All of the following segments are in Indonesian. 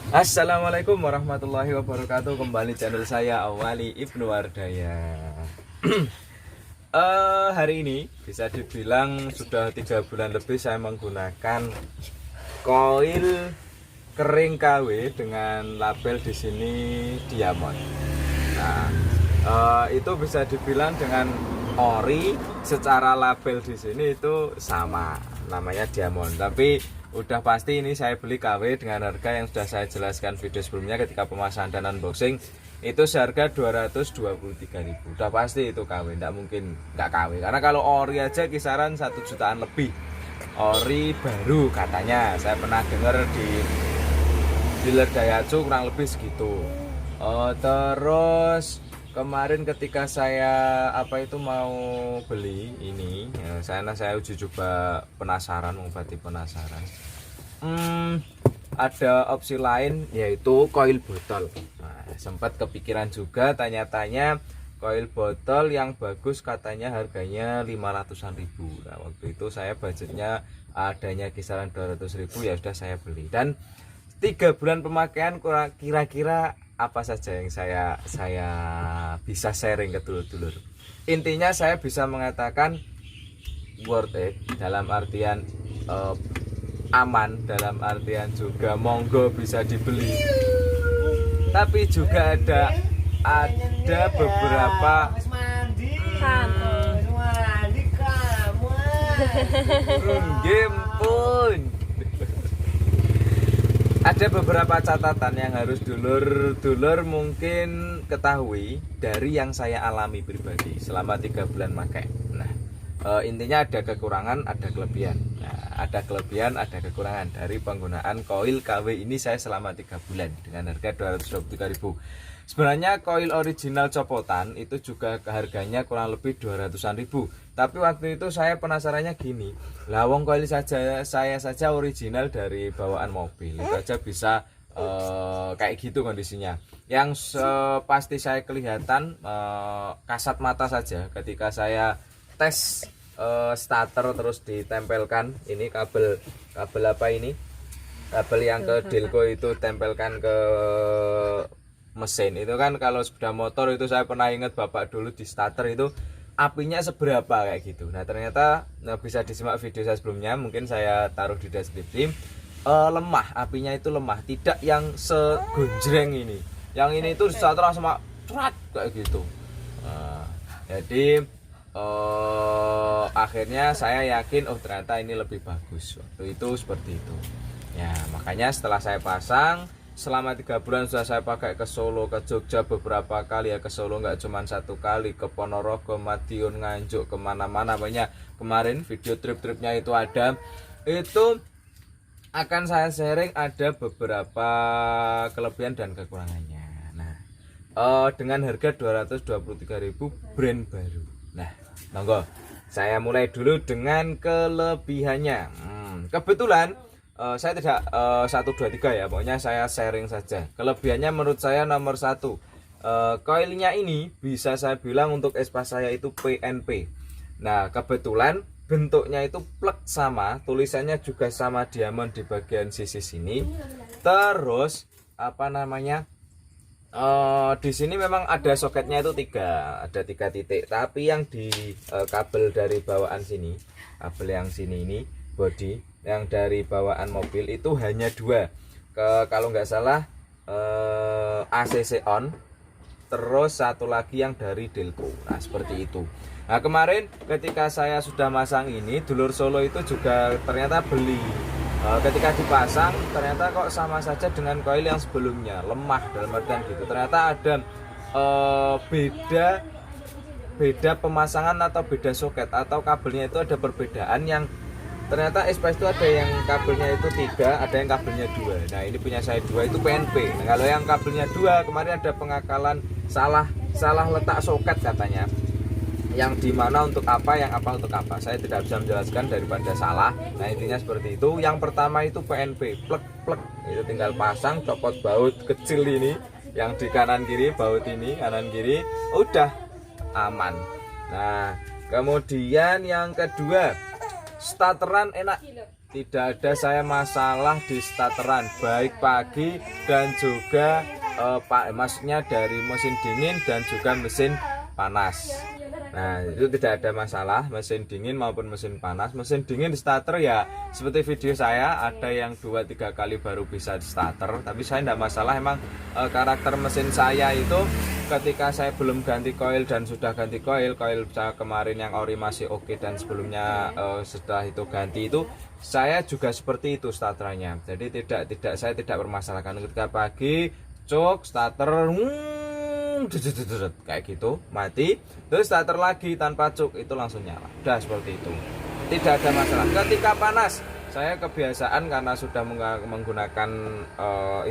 Assalamualaikum warahmatullahi wabarakatuh. Kembali channel saya Awali Ibnu Wardaya. Hari ini bisa dibilang sudah 3 bulan lebih saya menggunakan koil kering KW dengan label di sini Diamond. Nah, itu bisa dibilang dengan ori secara label di sini itu sama, namanya Diamond. Tapi udah pasti ini saya beli KW dengan harga yang sudah saya jelaskan video sebelumnya ketika pemasangan dan unboxing. Itu seharga 223.000. Udah pasti itu KW, tidak mungkin nggak KW. Karena kalau ori aja kisaran 1 jutaan lebih. Ori baru katanya, saya pernah dengar di dealer Daihatsu kurang lebih segitu. Terus kemarin ketika saya mau beli ini, saya uji coba penasaran, mengobati penasaran. Ada opsi lain yaitu koil botol. Nah, sempat kepikiran juga tanya-tanya koil botol yang bagus, katanya harganya 500-an ribu. Nah, waktu itu saya budgetnya adanya kisaran 200.000, ya sudah saya beli. Dan 3 bulan pemakaian kira-kira apa saja yang saya bisa sharing ke dulur-dulur. Intinya saya bisa mengatakan worth it, dalam artian aman, dalam artian juga monggo bisa dibeli. Tapi juga ada beberapa game pun ada beberapa catatan yang harus dulur-dulur mungkin ketahui dari yang saya alami pribadi selama 3 bulan pakai. Nah, intinya ada kekurangan, ada kelebihan. Nah, ada kelebihan, ada kekurangan dari penggunaan koil KW ini saya selama 3 bulan dengan harga 223.000. Sebenarnya koil original copotan itu juga harganya kurang lebih 200-an ribu. Tapi waktu itu saya penasarannya gini, lawang koil saya saja original dari bawaan mobil, itu aja bisa kayak gitu kondisinya. Yang pasti saya kelihatan kasat mata saja ketika saya tes starter terus ditempelkan ini kabel apa ini, kabel yang ke Delco itu tempelkan ke mesin. Itu kan kalau sepeda motor itu saya pernah ingat bapak dulu di starter itu apinya seberapa kayak gitu. Nah ternyata bisa disimak video saya sebelumnya, mungkin saya taruh di deskripsi. Lemah, apinya itu lemah, tidak yang segonjreng ini. Yang ini itu starter langsung cerat kayak gitu. Jadi akhirnya saya yakin ternyata ini lebih bagus. Waktu itu seperti itu ya, makanya setelah saya pasang selama 3 bulan sudah saya pakai ke Solo, ke Jogja beberapa kali ya, ke Solo nggak cuma 1 kali, ke Ponorogo, Madiun, Nganjuk, kemana-mana banyak. Kemarin video trip-tripnya itu ada, itu akan saya sharing ada beberapa kelebihan dan kekurangannya. Nah, dengan harga 223.000 brand baru. Nah, monggo saya mulai dulu dengan kelebihannya. Kebetulan saya tidak 1, 2, 3 ya, pokoknya saya sharing saja. Kelebihannya menurut saya nomor 1, koilnya ini bisa saya bilang untuk espas saya itu PNP. Nah kebetulan bentuknya itu plek sama, tulisannya juga sama Diamond di bagian sisi sini. Terus di sini memang ada soketnya itu 3, ada 3 titik. Tapi yang di kabel dari bawaan sini, kabel yang sini ini body yang dari bawaan mobil itu hanya 2. Kalau nggak salah ACC on, terus 1 lagi yang dari Delco. Nah seperti itu. Nah kemarin ketika saya sudah masang ini, dulur Solo itu juga ternyata beli. Ketika dipasang ternyata kok sama saja dengan koil yang sebelumnya, lemah dalam artian gitu. Ternyata ada beda pemasangan atau beda soket atau kabelnya itu ada perbedaan, yang ternyata espas itu ada yang kabelnya itu 3, ada yang kabelnya 2. Nah ini punya saya 2 itu PNP. Nah, kalau yang kabelnya 2 kemarin ada pengakalan salah letak soket katanya, yang dimana untuk apa, yang apa untuk apa, saya tidak bisa menjelaskan daripada salah. Nah intinya seperti itu. Yang pertama itu PNP, plek itu tinggal pasang, copot baut kecil ini yang di kanan kiri, baut ini kanan kiri, udah aman. Nah kemudian yang kedua, starteran enak. tidak ada saya masalah di starteran baik pagi dan juga maksudnya dari mesin dingin dan juga mesin panas. Nah itu tidak ada masalah mesin dingin maupun mesin panas. Mesin dingin di starter ya seperti video saya, ada yang 2-3 kali baru bisa di starter. Tapi saya tidak masalah, emang karakter mesin saya itu ketika saya belum ganti koil dan sudah ganti koil saya kemarin yang ori masih oke, dan sebelumnya setelah itu ganti itu saya juga seperti itu starternya. Jadi saya tidak bermasalahkan ketika pagi cok starter kayak gitu mati, terus starter lagi tanpa cuk itu langsung nyala, udah seperti itu, tidak ada masalah. Ketika panas saya kebiasaan karena sudah menggunakan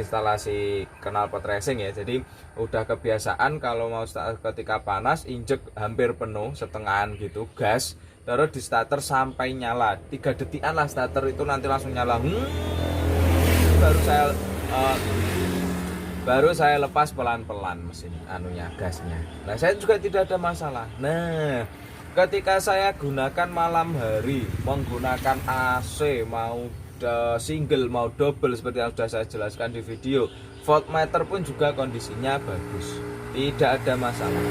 instalasi knalpot racing ya, jadi udah kebiasaan kalau mau ketika panas injek hampir penuh setengahan gitu gas, terus di starter sampai nyala 3 detikan lah, starter itu nanti langsung nyala. Baru saya lepas pelan-pelan mesin gasnya. Nah saya juga tidak ada masalah. Nah ketika saya gunakan malam hari menggunakan AC, mau single mau double seperti yang sudah saya jelaskan di video, voltmeter pun juga kondisinya bagus, tidak ada masalah,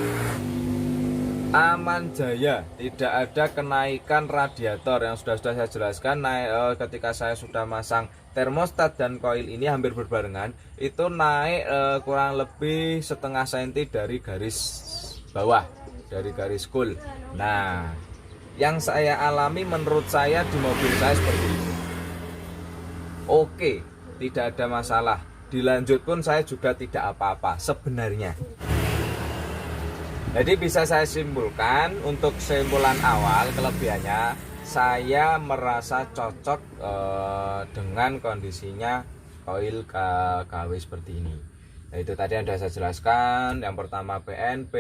aman jaya, tidak ada kenaikan radiator yang sudah saya jelaskan. Ketika saya sudah masang termostat dan koil ini hampir berbarengan, itu naik kurang lebih setengah senti dari garis bawah, dari garis cool. Nah yang saya alami menurut saya di mobil saya seperti itu, oke, tidak ada masalah. Dilanjut pun saya juga tidak apa-apa sebenarnya. Jadi bisa saya simpulkan, untuk simpulan awal kelebihannya saya merasa cocok dengan kondisinya koil KW seperti ini. Nah, itu tadi yang sudah saya jelaskan. Yang pertama PNP,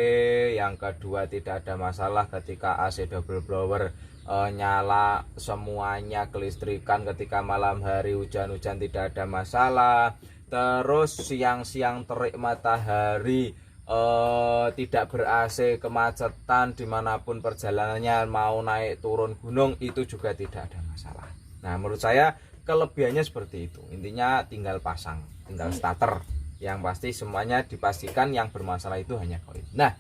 yang kedua tidak ada masalah ketika AC double blower nyala semuanya kelistrikan, ketika malam hari hujan-hujan tidak ada masalah. Terus siang-siang terik matahari, tidak ber-AC, kemacetan dimanapun perjalanannya, mau naik turun gunung itu juga tidak ada masalah. Nah menurut saya kelebihannya seperti itu. Intinya tinggal pasang, tinggal starter. Yang pasti semuanya dipastikan, yang bermasalah itu hanya koil. Nah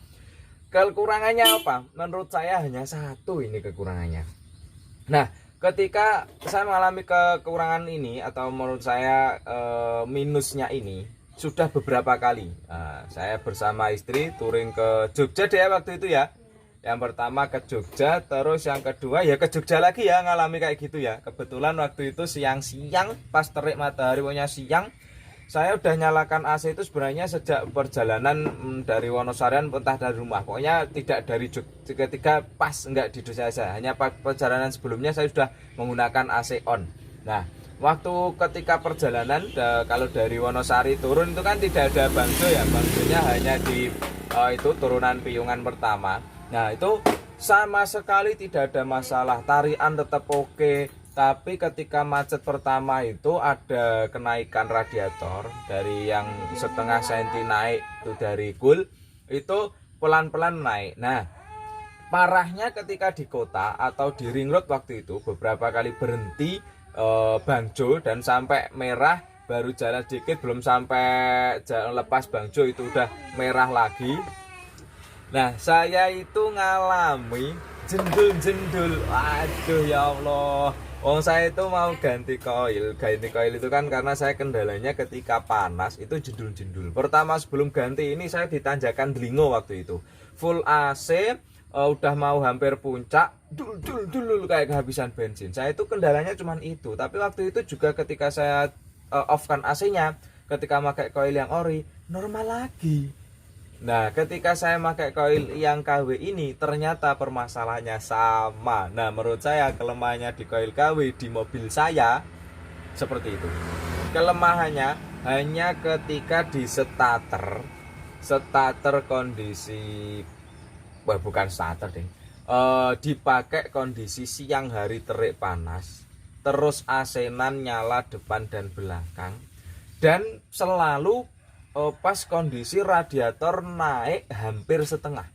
kekurangannya apa? Menurut saya hanya satu ini kekurangannya. Nah ketika saya mengalami kekurangan ini, atau menurut saya minusnya ini sudah beberapa kali. Saya bersama istri touring ke Jogja deh waktu itu ya. Yang pertama ke Jogja, terus yang kedua ya ke Jogja lagi ya, ngalami kayak gitu ya. Kebetulan waktu itu siang-siang pas terik matahari, pokoknya siang, saya udah nyalakan AC itu sebenarnya sejak perjalanan dari Wonosarian, entah dari rumah. Pokoknya tidak dari Jogja, ketika pas enggak di Jogja saya. Hanya perjalanan sebelumnya saya sudah menggunakan AC on. Nah waktu ketika perjalanan kalau dari Wonosari turun itu kan tidak ada bangjo ya, bangjonya hanya di itu turunan Piungan pertama. Nah itu sama sekali tidak ada masalah, tarian tetap oke. Tapi ketika macet pertama itu ada kenaikan radiator dari yang setengah senti naik itu dari cool, itu pelan-pelan naik. Nah parahnya ketika di kota atau di ring road waktu itu beberapa kali berhenti bangjo dan sampai merah, baru jalan dikit belum sampai lepas bangjo itu udah merah lagi. Nah saya itu ngalami jendul-jendul, aduh ya Allah. Saya itu mau ganti koil itu kan karena saya kendalanya ketika panas itu jendul-jendul. Pertama sebelum ganti ini saya ditanjakan Delingo waktu itu, full AC, udah mau hampir puncak, dul kayak kehabisan bensin. Saya itu kendalanya cuman itu. Tapi waktu itu juga ketika saya off-kan AC-nya, ketika pakai koil yang ori, normal lagi. Nah ketika saya pakai koil yang KW ini, ternyata permasalahannya sama. Nah menurut saya kelemahannya di koil KW di mobil saya seperti itu. Kelemahannya hanya ketika di starter kondisi, bukan starter deh, dipakai kondisi siang hari terik panas, terus AC-nan nyala depan dan belakang, dan selalu pas kondisi radiator naik hampir setengah.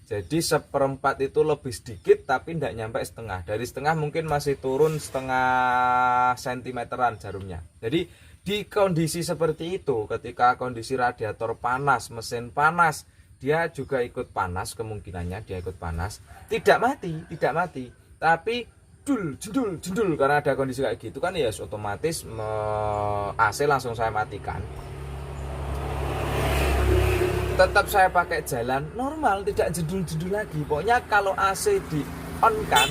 Jadi seperempat itu lebih sedikit tapi tidak nyampe setengah. Dari setengah mungkin masih turun setengah sentimeteran jarumnya. Jadi di kondisi seperti itu, ketika kondisi radiator panas, mesin panas, dia juga ikut panas, kemungkinannya dia ikut panas. Tidak mati, tapi jendul karena ada kondisi kayak gitu kan ya otomatis AC langsung saya matikan. Tetap saya pakai jalan normal, tidak jendul-jendul lagi. Pokoknya kalau AC di on kan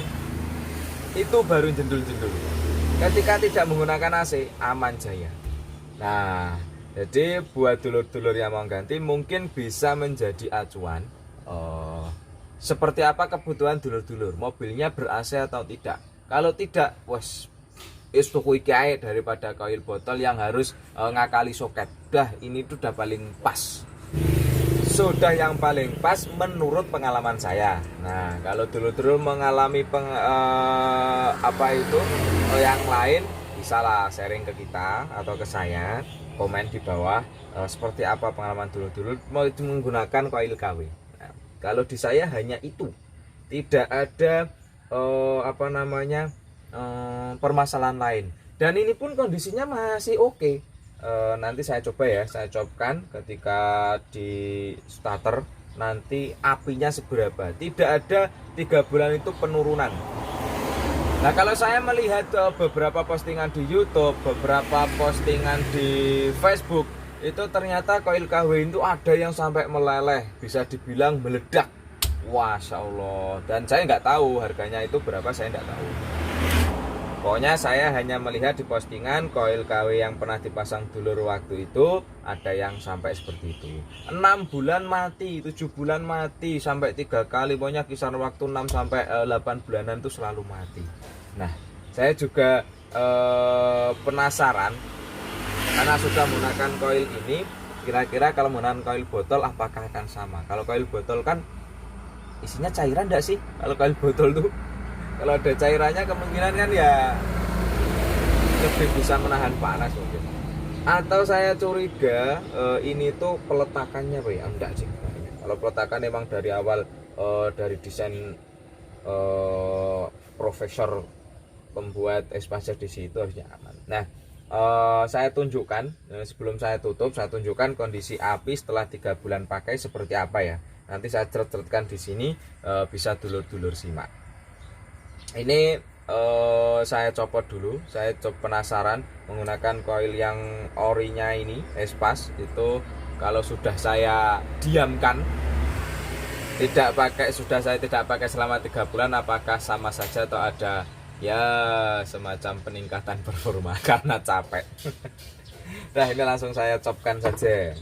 itu baru jendul-jendul. Ketika tidak menggunakan AC aman jaya. Nah, jadi buat dulur-dulur yang mau ganti mungkin bisa menjadi acuan seperti apa kebutuhan dulur-dulur, mobilnya ber-AC atau tidak. Kalau tidak, wes tuku iki ae daripada koil botol yang harus ngakali soket. Ini tuh udah paling pas. Sudah yang paling pas menurut pengalaman saya. Nah, kalau dulu-dulu mengalami yang lain, bisa lah sharing ke kita atau ke saya, komen di bawah seperti apa pengalaman dulu-dulu mau menggunakan koil KW. Nah, kalau di saya hanya itu, tidak ada permasalahan lain. Dan ini pun kondisinya masih oke. Nanti saya coba ya, saya copkan ketika di starter nanti apinya seberapa. Tidak ada 3 bulan itu penurunan. Nah, kalau saya melihat beberapa postingan di YouTube, beberapa postingan di Facebook, itu ternyata koil KW itu ada yang sampai meleleh, bisa dibilang meledak. Masya Allah. Dan saya nggak tahu harganya itu berapa, saya nggak tahu. Pokoknya saya hanya melihat di postingan koil KW yang pernah dipasang dulur waktu itu ada yang sampai seperti itu. 6 bulan mati, 7 bulan mati, sampai 3 kali. Pokoknya kisaran waktu 6 sampai 8 bulanan itu selalu mati. Nah, saya juga penasaran karena sudah menggunakan koil ini, kira-kira kalau menggunakan koil botol apakah akan sama? Kalau koil botol kan isinya cairan enggak sih? Kalau koil botol tuh kalau ada cairannya kemungkinan kan ya lebih bisa menahan panas mungkin. Atau saya curiga ini tuh peletakannya Pak ya? Enggak sih. Kalau peletakan memang dari awal dari desain profesor pembuat Espacer di situ harusnya aman. Nah, saya tunjukkan sebelum saya tutup, saya tunjukkan kondisi api setelah 3 bulan pakai seperti apa ya. Nanti saya ceret-ceretkan di sini, bisa dulur-dulur simak. Ini saya copot dulu, saya penasaran menggunakan koil yang orinya ini Espas itu. Kalau sudah saya diamkan, sudah saya tidak pakai selama 3 bulan, apakah sama saja atau ada ya semacam peningkatan performa karena capek. Nah, ini langsung saya copkan saja.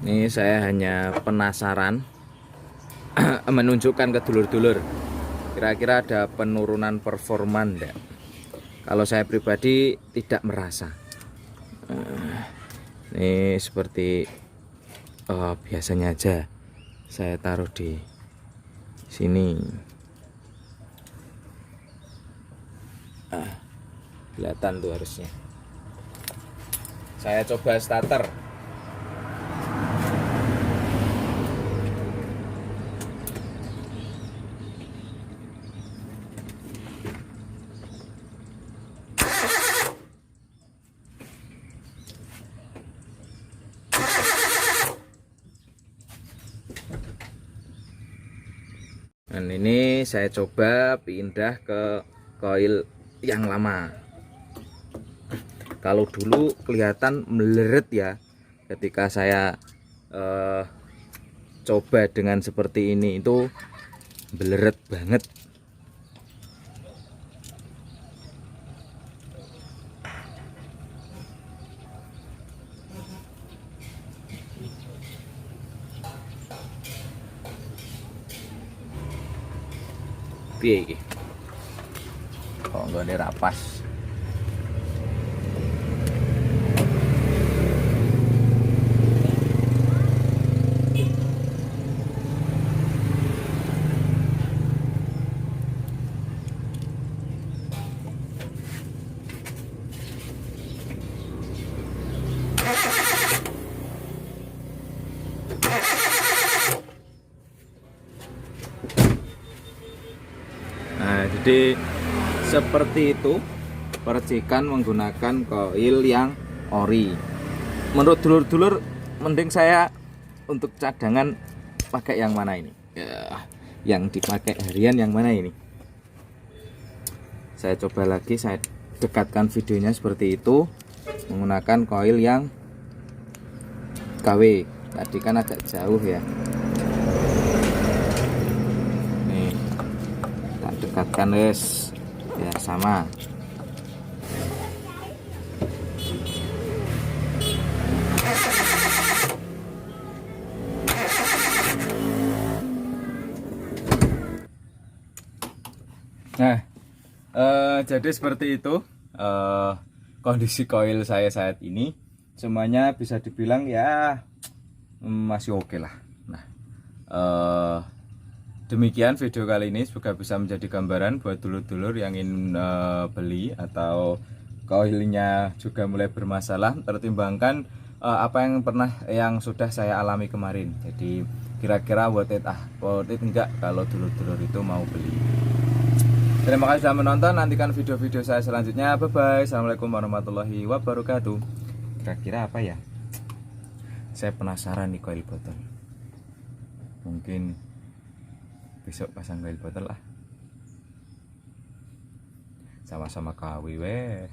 Ini saya hanya penasaran menunjukkan ke dulur-dulur kira-kira ada penurunan performa enggak. Kalau saya pribadi tidak merasa. Ini seperti biasanya aja saya taruh di sini. Kelihatan tuh harusnya. Saya coba starter. Dan ini saya coba pindah ke koil yang lama. Kalau dulu kelihatan meleret ya, ketika saya coba dengan seperti ini itu beleret banget. Piye iki? Kok nggone rapas. Jadi seperti itu percikan menggunakan koil yang ori. Menurut dulur-dulur, mending saya untuk cadangan pakai yang mana ini ya, yang dipakai harian yang mana ini. Saya coba lagi, saya dekatkan videonya seperti itu menggunakan koil yang KW. Tadi kan agak jauh ya. Nih, kita dekatkan guys biar sama. Nah, jadi seperti itu kondisi koil saya saat ini. Semuanya bisa dibilang ya masih oke lah. Nah, demikian video kali ini, semoga bisa menjadi gambaran buat dulur-dulur yang ingin beli atau koilnya juga mulai bermasalah, pertimbangkan apa yang sudah saya alami kemarin. Jadi kira-kira worth it enggak kalau dulur-dulur itu mau beli. Terima kasih sudah menonton, nantikan video-video saya selanjutnya. Bye bye. Assalamualaikum warahmatullahi wabarakatuh. Kira-kira apa ya? Saya penasaran nih koil botol. Mungkin besok pasang koil botol lah. Sama-sama KW weh.